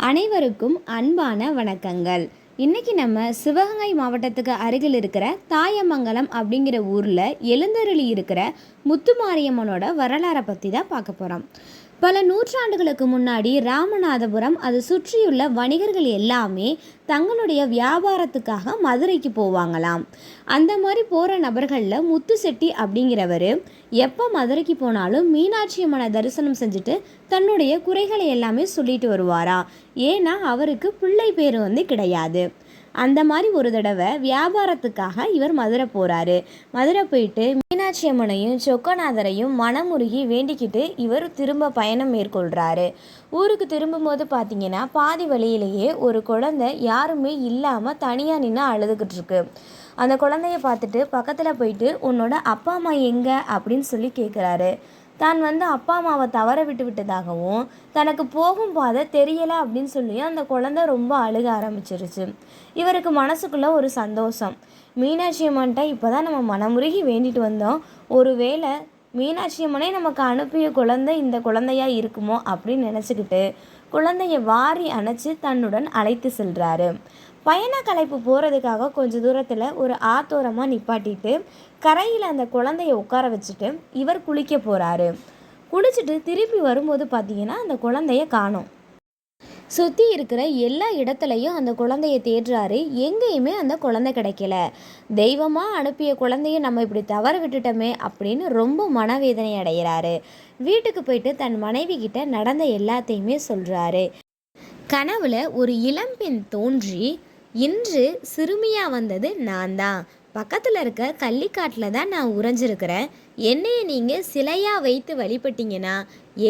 அனைவருக்கும் அன்பான வணக்கங்கள். இன்னைக்கு நம்ம சிவகங்கை மாவட்டத்துக்கு அருகில் இருக்கிற தாயமங்கலம் அப்படிங்கிற ஊரில் எழுந்தருளி இருக்கிற முத்துமாரியம்மனோட வரலாறை பற்றி தான் பார்க்க போகிறோம். பல நூற்றாண்டுகளுக்கு முன்னாடி ராமநாதபுரம் அது சுற்றியுள்ள வணிகர்கள் எல்லாமே தங்களுடைய வியாபாரத்துக்காக மதுரைக்கு போவாங்களாம். அந்த மாதிரி போகிற நபர்களில் முத்துசெட்டி அப்படிங்கிறவர் எப்போ மதுரைக்கு போனாலும் மீனாட்சி அம்மனை தரிசனம் செஞ்சுட்டு தன்னுடைய குறைகளை எல்லாமே சொல்லிட்டு வருவாரா. ஏன்னா அவருக்கு பிள்ளை பேர் கிடையாது. அந்த மாதிரி ஒரு தடவை வியாபாரத்துக்காக இவர் மதுரை போகிறாரு. மதுரை போயிட்டு மீனாட்சி அம்மனையும் சொக்கநாதரையும் மனமுருகி வேண்டிக்கிட்டு இவர் திரும்ப பயணம் மேற்கொள்கிறாரு. ஊருக்கு திரும்பும்போது பார்த்தீங்கன்னா பாதி வழியிலேயே ஒரு குழந்தை யாருமே இல்லாமல் தனியாக நின்று அழுதுகிட்டு இருக்கு. அந்த குழந்தைய பார்த்துட்டு பக்கத்தில் போயிட்டு உன்னோட அப்பா அம்மா எங்கே அப்படின்னு சொல்லி கேட்குறாரு. தான் அப்பா அம்மாவை தவற விட்டதாகவும் தனக்கு போகும் பாதை தெரியலை அப்படின்னு சொல்லி அந்த குழந்தை ரொம்ப அழுக ஆரம்பிச்சிருச்சு. இவருக்கு மனசுக்குள்ளே ஒரு சந்தோஷம். மீனாட்சி அம்மன்ட்ட இப்போ தான் நம்ம மனமுருகி வேண்டிட்டு வந்தோம், ஒருவேளை மீனாட்சி அம்மனே நமக்கு அனுப்பிய குழந்தை இந்த குழந்தையா இருக்குமோ அப்படின்னு நினச்சிக்கிட்டு குழந்தைய வாரி அணைச்சி தன்னுடன் அழைத்து செல்கிறாரு. பயண களைப்பு போகிறதுக்காக கொஞ்சம் தூரத்தில் ஒரு ஆத்தோரமாக நிப்பாட்டிட்டு கரையில் அந்த குழந்தைய உட்கார வச்சுட்டு இவர் குளிக்க போகிறாரு. குளிச்சுட்டு திருப்பி வரும்போது பார்த்தீங்கன்னா அந்த குழந்தைய காணோம். சுற்றி இருக்கிற எல்லா இடத்துலையும் அந்த குழந்தைய தேடுறாரு. எங்கேயுமே அந்த குழந்தை கிடைக்கல. தெய்வமாக அனுப்பிய குழந்தைய நம்ம இப்படி தவற விட்டுட்டோமே அப்படின்னு ரொம்ப மனவேதனை அடைகிறாரு. வீட்டுக்கு போயிட்டு தன் மனைவி கிட்ட நடந்த எல்லாத்தையுமே சொல்கிறாரு. கனவுல ஒரு இளம்பெண் தோன்றி, இன்று சிறுமியாக வந்தது நான் தான், பக்கத்தில் இருக்க கள்ளிக்காட்டில் தான் நான் உறைஞ்சிருக்கிறேன், என்னையை நீங்கள் சிலையாக வைத்து வழிபட்டீங்கன்னா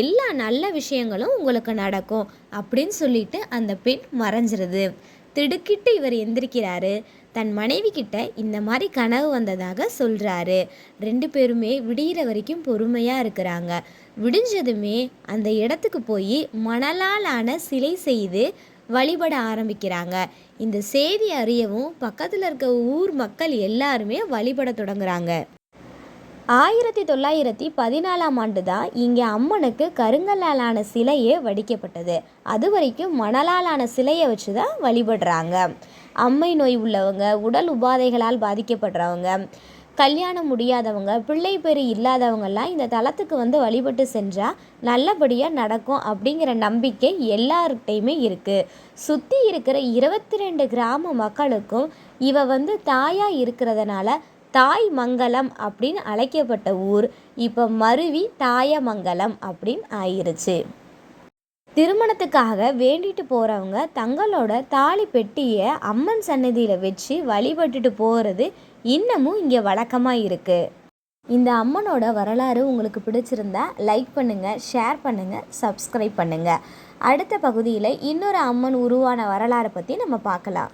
எல்லா நல்ல விஷயங்களும் உங்களுக்கு நடக்கும் அப்படின்னு சொல்லிட்டு அந்த பெண் மறைஞ்சிருது. திடுக்கிட்டு இவர் எந்திரிக்கிறாரு. தன் மனைவி கிட்ட இந்த மாதிரி கனவு வந்ததாக சொல்கிறாரு. 2 பேருமே விடிகிற வரைக்கும் பொறுமையாக இருக்கிறாங்க. விடிஞ்சதுமே அந்த இடத்துக்கு போய் மணலால் ஆன சிலை செய்து வழிபட ஆரம்பிக்கிறாங்க. இந்த செய்தி அறியவும் பக்கத்தில் இருக்க ஊர் மக்கள் எல்லாருமே வழிபட தொடங்குறாங்க. 1914ஆம் ஆண்டு தான் இங்கே அம்மனுக்கு கருங்கல்லாலான சிலையே வடிக்கப்பட்டது. அது வரைக்கும் மணலாலான சிலையை வச்சு தான் வழிபடுறாங்க. அம்மை நோய் உள்ளவங்க, உடல் உபாதைகளால் பாதிக்கப்படுறவங்க, கல்யாணம் முடியாதவங்க, பிள்ளை பேர் இல்லாதவங்கெல்லாம் இந்த தலத்துக்கு வழிபட்டு செஞ்சால் நல்லபடியாக நடக்கும் அப்படிங்கிற நம்பிக்கை எல்லார்கிட்டையுமே இருக்குது. சுற்றி இருக்கிற 22 கிராம மக்களுக்கும் இவ தாயாக இருக்கிறதுனால தாய் மங்கலம் அப்படின்னு அழைக்கப்பட்ட ஊர் இப்போ மருவி தாயமங்கலம் அப்படின்னு ஆயிருச்சு. திருமணத்துக்காக வேண்டிட்டு போகிறவங்க தங்களோட தாலி பெட்டியை அம்மன் சன்னதியில் வச்சு வழிபட்டுட்டு போகிறது இன்னமும் இங்கே வழக்கமாக இருக்குது. இந்த அம்மனோட வரலாறு உங்களுக்கு பிடிச்சிருந்தா லைக் பண்ணுங்கள், ஷேர் பண்ணுங்கள், சப்ஸ்கிரைப் பண்ணுங்கள். அடுத்த பகுதியில் இன்னொரு அம்மன் உருவான வரலாறை பற்றி நம்ம பார்க்கலாம்.